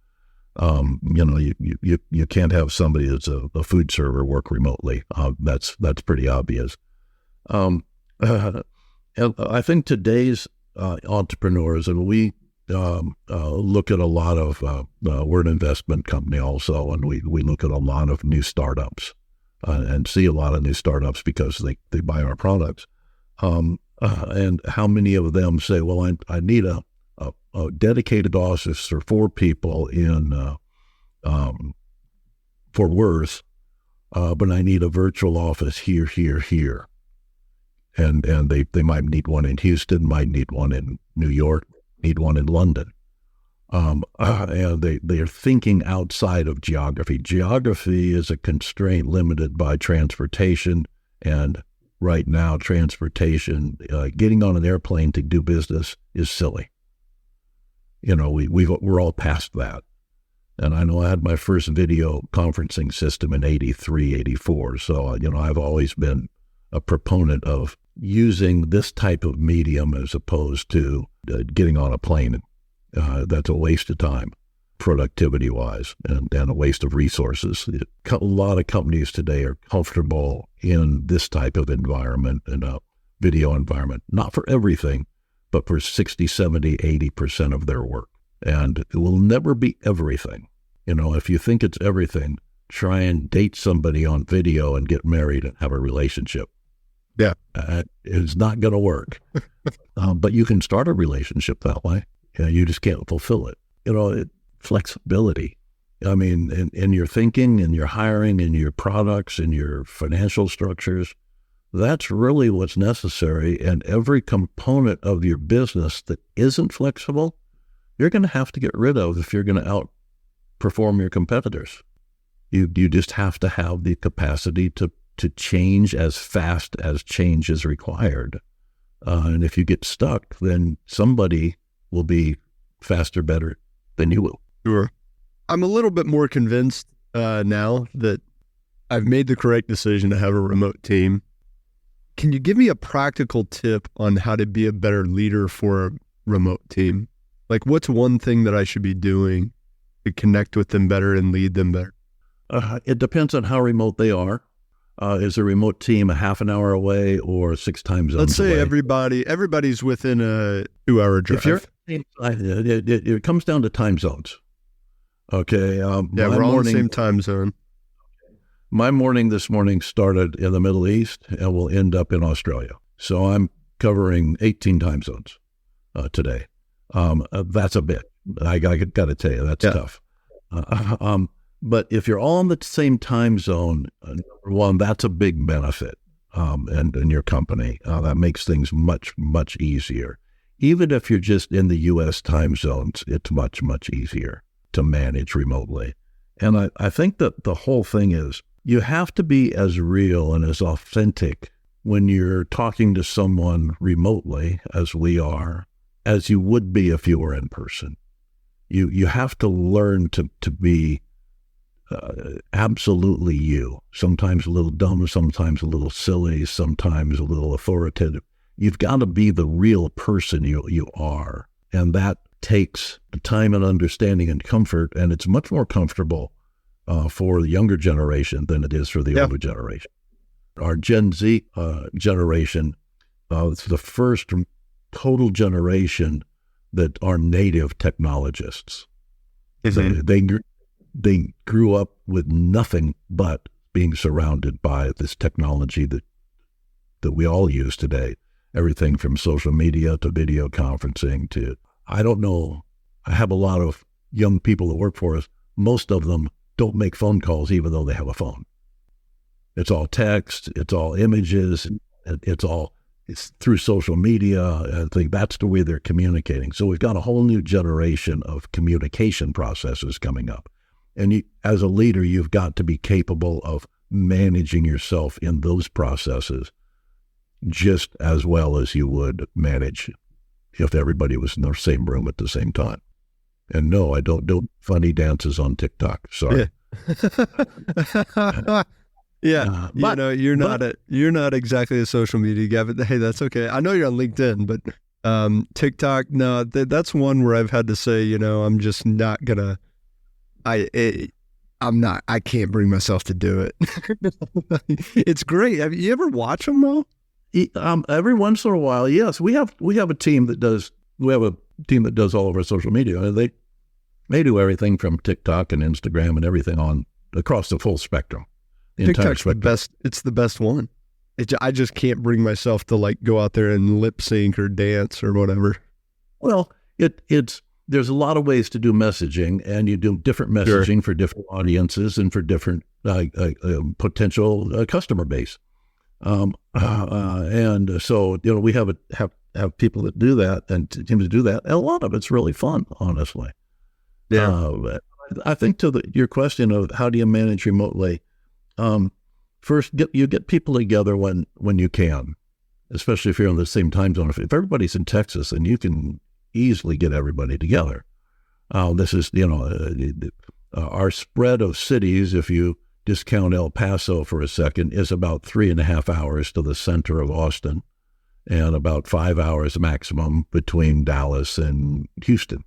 C: You can't have somebody that's a food server work remotely. That's pretty obvious. And I think today's entrepreneurs, and we look at a lot of, we're an investment company also, and we look at a lot of new startups and see a lot of new startups because they buy our products. And how many of them say, well, I need a dedicated office for 4 people in Fort Worth, but I need a virtual office here. And they might need one in Houston, might need one in New York, need one in London. And they are thinking outside of geography. Geography is a constraint limited by transportation, and right now, transportation, getting on an airplane to do business is silly. We're all past that. And I know I had my first video conferencing system in 83, 84. So, I've always been a proponent of using this type of medium as opposed to getting on a plane. That's a waste of time, productivity-wise, and a waste of resources. A lot of companies today are comfortable in this type of environment, in a video environment, not for everything, but for 60, 70, 80% of their work. And it will never be everything. If you think it's everything, try and date somebody on video and get married and have a relationship.
B: Yeah.
C: It's not going to work. But you can start a relationship that way. You just can't fulfill it. Flexibility. I mean, in your thinking, in your hiring, in your products, in your financial structures, that's really what's necessary. And every component of your business that isn't flexible, you're going to have to get rid of if you're going to outperform your competitors. You just have to have the capacity to change as fast as change is required. And if you get stuck, then somebody will be faster, better than you will.
B: Sure. I'm a little bit more convinced now that I've made the correct decision to have a remote team. Can you give me a practical tip on how to be a better leader for a remote team? Like, what's one thing that I should be doing to connect with them better and lead them better?
C: It depends on how remote they are. Is a remote team a half an hour away or 6 time zones
B: Let's say
C: away?
B: everybody's within a 2-hour drive.
C: It comes down to time zones. Okay.
B: We're all in the same time zone.
C: My morning this morning started in the Middle East and will end up in Australia. So I'm covering 18 time zones today. That's a bit. I got to tell you, that's tough. But if you're all in the same time zone, number one, that's a big benefit. And in your company, that makes things much, much easier. Even if you're just in the U.S. time zones, it's much, much easier to manage remotely. And I think that the whole thing is you have to be as real and as authentic when you're talking to someone remotely, as we are, as you would be if you were in person. You have to learn to be absolutely you. Sometimes a little dumb, sometimes a little silly, sometimes a little authoritative. You've got to be the real person you are. And that takes time and understanding and comfort. And it's much more comfortable for the younger generation than it is for the older generation. Our Gen Z generation, it's the first total generation that are native technologists. They grew up with nothing but being surrounded by this technology that we all use today. Everything from social media to video conferencing to, I don't know, I have a lot of young people that work for us. Most of them don't make phone calls even though they have a phone. It's all text, it's all images, it's through social media. I think that's the way they're communicating. So we've got a whole new generation of communication processes coming up. And as a leader, you've got to be capable of managing yourself in those processes just as well as you would manage if everybody was in the same room at the same time. And no, I don't do funny dances on TikTok. Sorry.
B: Yeah. You're not exactly a social media guy, but hey, that's okay. I know you're on LinkedIn, but TikTok, no, that's one where I've had to say, I'm just not gonna. I can't bring myself to do it. It's great. Have you ever watched them though?
C: Every once in a while, yes. We have a team that does. We have a team that does all of our social media. They do everything from TikTok and Instagram and everything on across the full spectrum.
B: TikTok's the best. It's the best one. I just can't bring myself to go out there and lip sync or dance or whatever.
C: Well, there's a lot of ways to do messaging, and you do different messaging for different audiences and for different potential customer base. And so, we have people that do that and teams that do that. And a lot of it's really fun, honestly.
B: Yeah.
C: I think your question of how do you manage remotely, first, you get people together when you can, especially if you're on the same time zone. If everybody's in Texas, then you can easily get everybody together. This is, our spread of cities, if you discount El Paso for a second, is about 3.5 hours to the center of Austin and about 5 hours maximum between Dallas and Houston.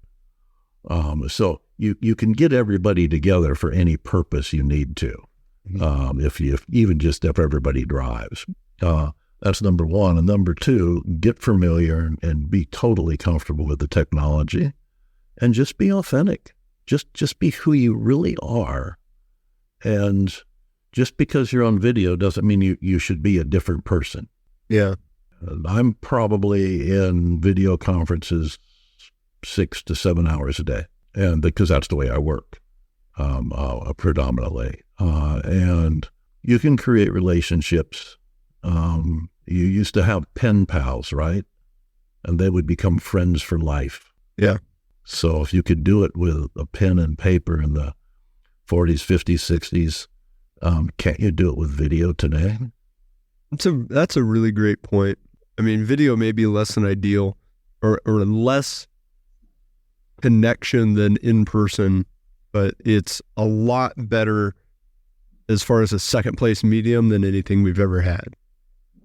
C: So you can get everybody together for any purpose you need to, if everybody drives. That's number one. And number two, get familiar and be totally comfortable with the technology, and just be authentic. Just be who you really are. And just because you're on video doesn't mean you should be a different person.
B: Yeah.
C: I'm probably in video conferences 6 to 7 hours a day, and because that's the way I work, predominantly. And you can create relationships. You used to have pen pals, right? And they would become friends for life.
B: Yeah.
C: So if you could do it with a pen and paper in the 40s, 50s, 60s, can't you do it with video today?
B: That's a really great point. I mean, video may be less than ideal or less connection than in person, but it's a lot better as far as a second place medium than anything we've ever had.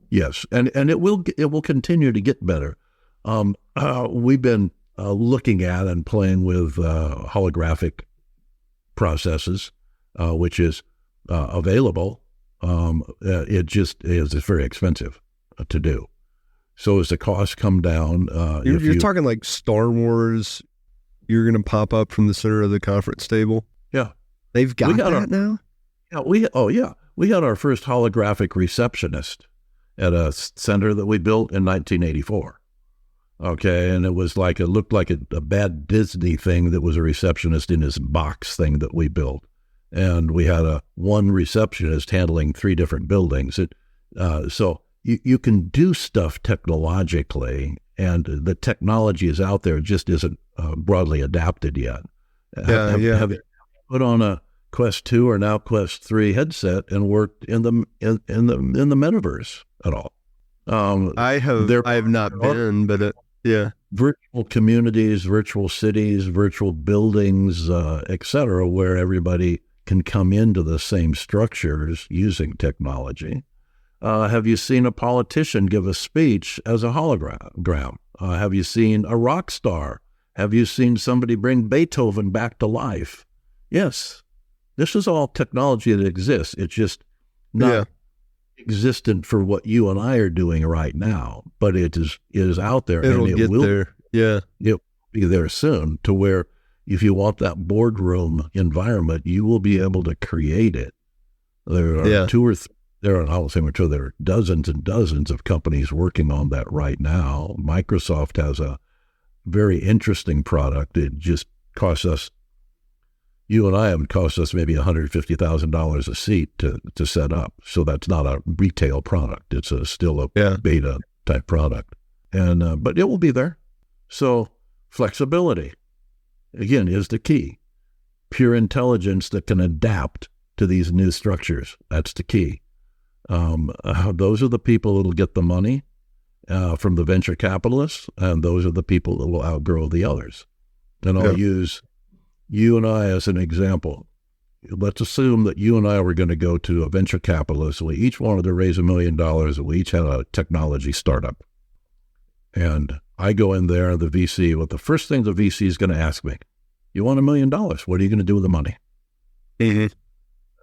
C: Yes, and it will continue to get better. We've been looking at and playing with holographic processes, which is available. It just is very expensive to do. So as the costs come down,
B: you're talking like Star Wars. You're going to pop up from the center of the conference table.
C: Yeah,
B: they've got that now.
C: Yeah, we had our first holographic receptionist at a center that we built in 1984. Okay, and it looked like a bad Disney thing that was a receptionist in his box thing that we built. And we had one receptionist handling 3 different buildings. So you can do stuff technologically, and the technology is out there, it just isn't broadly adapted yet. Have you put on a Quest 2 or now Quest 3 headset and worked in the metaverse at all?
B: I have not been, but
C: virtual communities, virtual cities, virtual buildings, etc., where everybody can come into the same structures using technology. Have you seen a politician give a speech as a hologram? Have you seen a rock star? Have you seen somebody bring Beethoven back to life? Yes. This is all technology that exists. It's just not existent for what you and I are doing right now, but it is out there.
B: It'll get there. Yeah.
C: It'll be there soon, to where if you want that boardroom environment, you will be able to create it. There are there are dozens and dozens of companies working on that right now. Microsoft has a very interesting product. It just costs us, you and I, it would cost us maybe $150,000 a seat to set up. So that's not a retail product. It's still a beta type product. And but it will be there. So flexibility, again, is the key. Pure intelligence that can adapt to these new structures. That's the key. Those are the people that will get the money from the venture capitalists, and those are the people that will outgrow the others. And I'll use you and I as an example. Let's assume that you and I were going to go to a venture capitalist. We each wanted to raise $1 million, and we each had a technology startup. And I go in there, the VC, the first thing the VC is going to ask me, you want $1 million? What are you going to do with the money?
B: Mm-hmm.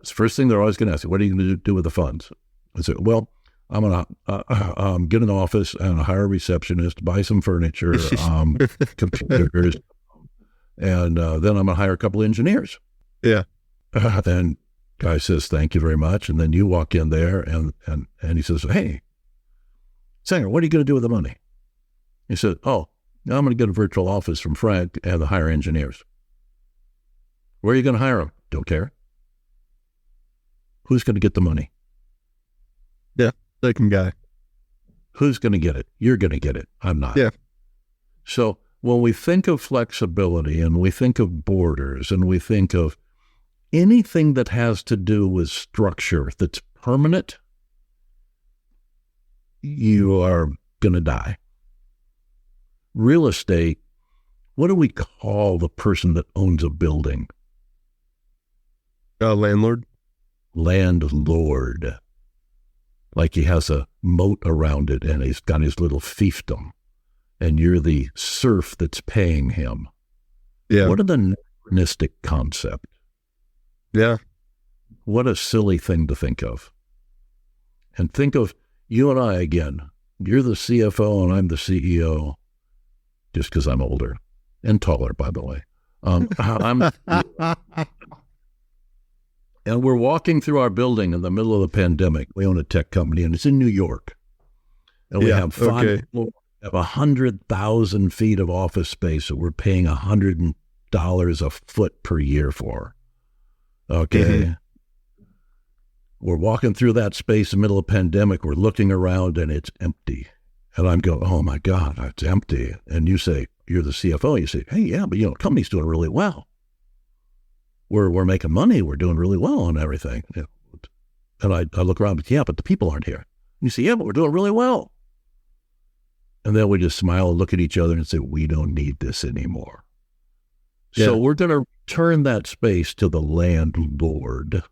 C: It's the first thing they're always going to ask you, what are you going to do with the funds? I said, well, I'm going to get an office and hire a receptionist, buy some furniture, computers, and then I'm going to hire a couple of engineers.
B: Yeah.
C: Then guy says, thank you very much. And then you walk in there and he says, hey, Sanger, what are you going to do with the money? He said, oh, now I'm going to get a virtual office from Frank and hire engineers. Where are you going to hire them? Don't care. Who's going to get the money?
B: Yeah, second guy.
C: Who's going to get it? You're going to get it. I'm not.
B: Yeah.
C: So when we think of flexibility and we think of borders and we think of anything that has to do with structure that's permanent, you are going to die. Real estate, what do we call the person that owns a building?
B: Landlord.
C: Landlord. Like he has a moat around it and he's got his little fiefdom, and you're the serf that's paying him.
B: Yeah.
C: What an anachronistic concept.
B: Yeah.
C: What a silly thing to think of. And think of you and I again. You're the CFO and I'm the CEO, just because I'm older and taller, by the way. And we're walking through our building in the middle of the pandemic. We own a tech company, and it's in New York. And we have 100,000 feet of office space that we're paying $100 a foot per year for. Okay. Mm-hmm. We're walking through that space in the middle of the pandemic. We're looking around, and it's empty. And I'm going, oh, my God, it's empty. And you say, you're the CFO. You say, hey, yeah, but, the company's doing really well. We're making money. We're doing really well on everything. And I look around, but the people aren't here. You say, yeah, but we're doing really well. And then we just smile and look at each other and say, we don't need this anymore. Yeah. So we're going to return that space to the landlord.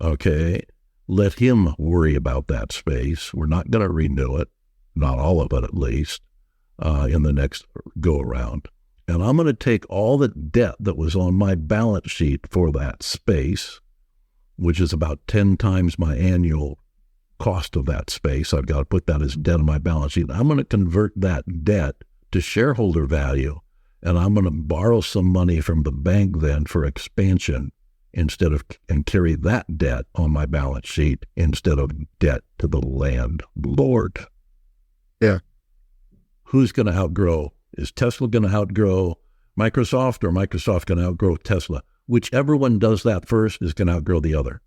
C: Okay. Let him worry about that space. We're not going to renew it, not all of it at least, in the next go around. And I'm going to take all the debt that was on my balance sheet for that space, which is about 10 times my annual cost of that space. I've got to put that as debt on my balance sheet. I'm going to convert that debt to shareholder value, and I'm going to borrow some money from the bank then for expansion and carry that debt on my balance sheet instead of debt to the landlord.
B: Yeah.
C: Who's going to outgrow? Is Tesla going to outgrow Microsoft, or Microsoft going to outgrow Tesla? Whichever one does that first is going to outgrow the other.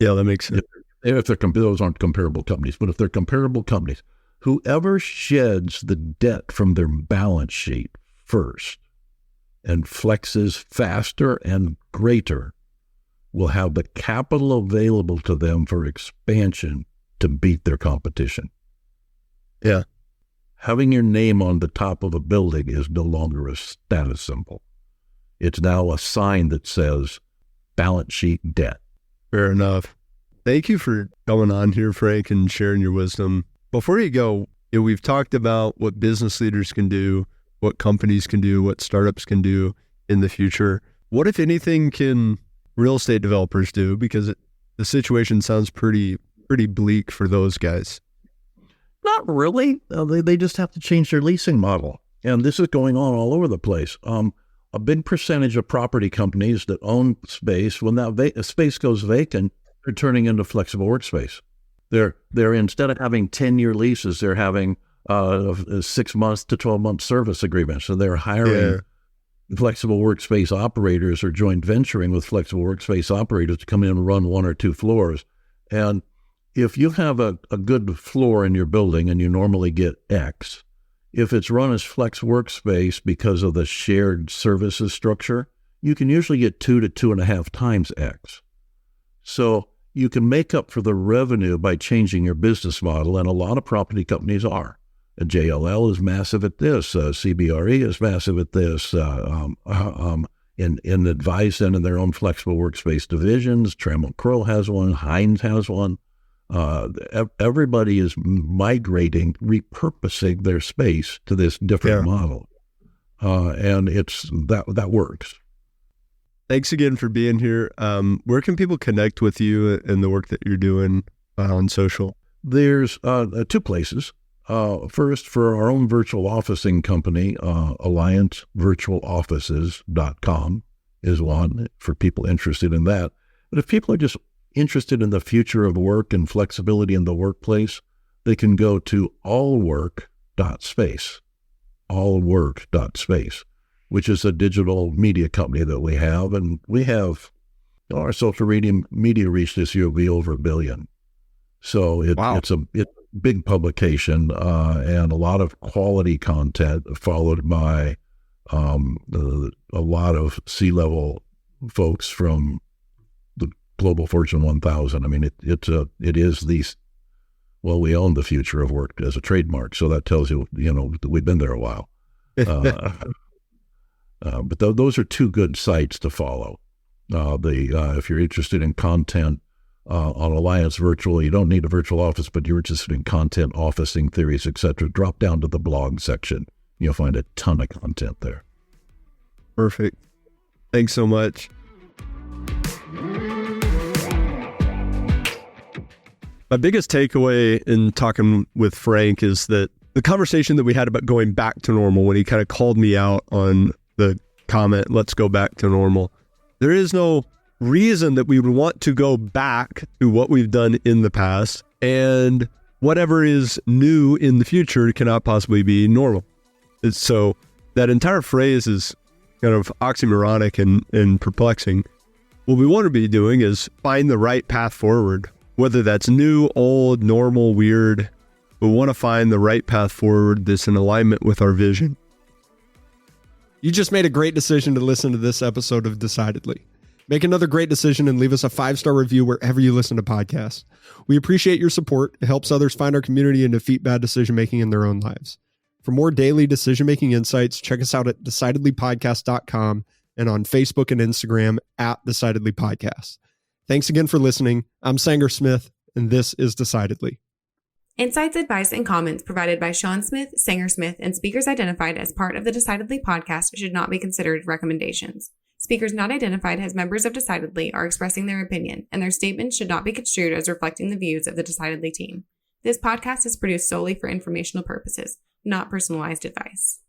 B: Yeah, that makes sense.
C: If those aren't comparable companies, but if they're comparable companies, whoever sheds the debt from their balance sheet first and flexes faster and greater will have the capital available to them for expansion to beat their competition.
B: Yeah.
C: Having your name on the top of a building is no longer a status symbol. It's now a sign that says balance sheet debt.
B: Fair enough. Thank you for coming on here, Frank, and sharing your wisdom. Before you go, we've talked about what business leaders can do, what companies can do, what startups can do in the future. What, if anything, can real estate developers do? Because the situation sounds pretty bleak for those guys.
C: Not really. They just have to change their leasing model. And this is going on all over the place. A big percentage of property companies that own space, when that space goes vacant, they're turning into flexible workspace. They're instead of having 10-year leases, they're having 6 months to 12-month service agreements. So they're hiring flexible workspace operators or joint venturing with flexible workspace operators to come in and run 1 or 2 floors. And if you have a good floor in your building and you normally get X, if it's run as flex workspace because of the shared services structure, you can usually get 2 to 2.5 times X. So you can make up for the revenue by changing your business model, and a lot of property companies are. JLL is massive at this. CBRE is massive at this. In Advisen and their own flexible workspace divisions, Trammell Crow has one. Hines has one. Everybody is migrating, repurposing their space to this different model, and that works.
B: Thanks again for being here. Where can people connect with you and the work that you're doing on social?
C: There's 2 places. First, for our own virtual officing company, AllianceVirtualOffices.com is one for people interested in that. But if people are just interested in the future of work and flexibility in the workplace, they can go to AllWork.Space, AllWork.Space, which is a digital media company that we have. And we have our social media reach this year will be over 1 billion. So it's big publication and a lot of quality content, followed by a lot of C-level folks from the global Fortune 1000. I mean, it is these. Well, we own the future of work as a trademark, so that tells you, that we've been there a while. But those are two good sites to follow. If you're interested in content on Alliance Virtual, you don't need a virtual office, but you're interested in content, officing theories, etc., drop down to the blog section. You'll find a ton of content there.
B: Perfect. Thanks so much. My biggest takeaway in talking with Frank is that the conversation that we had about going back to normal, when he kind of called me out on the comment, let's go back to normal. There is no reason that we would want to go back to what we've done in the past, and whatever is new in the future cannot possibly be normal. So that entire phrase is kind of oxymoronic and perplexing. What we want to be doing is find the right path forward, whether that's new, old, normal, weird. We want to find the right path forward that's in alignment with our vision.
D: You just made a great decision to listen to this episode of Decidedly. Make another great decision and leave us a 5-star review wherever you listen to podcasts. We appreciate your support. It helps others find our community and defeat bad decision-making in their own lives. For more daily decision-making insights, check us out at decidedlypodcast.com and on Facebook and Instagram at decidedlypodcast. Thanks again for listening. I'm Sanger Smith, and this is Decidedly.
A: Insights, advice, and comments provided by Sean Smith, Sanger Smith, and speakers identified as part of the Decidedly podcast should not be considered recommendations. Speakers not identified as members of Decidedly are expressing their opinion, and their statements should not be construed as reflecting the views of the Decidedly team. This podcast is produced solely for informational purposes, not personalized advice.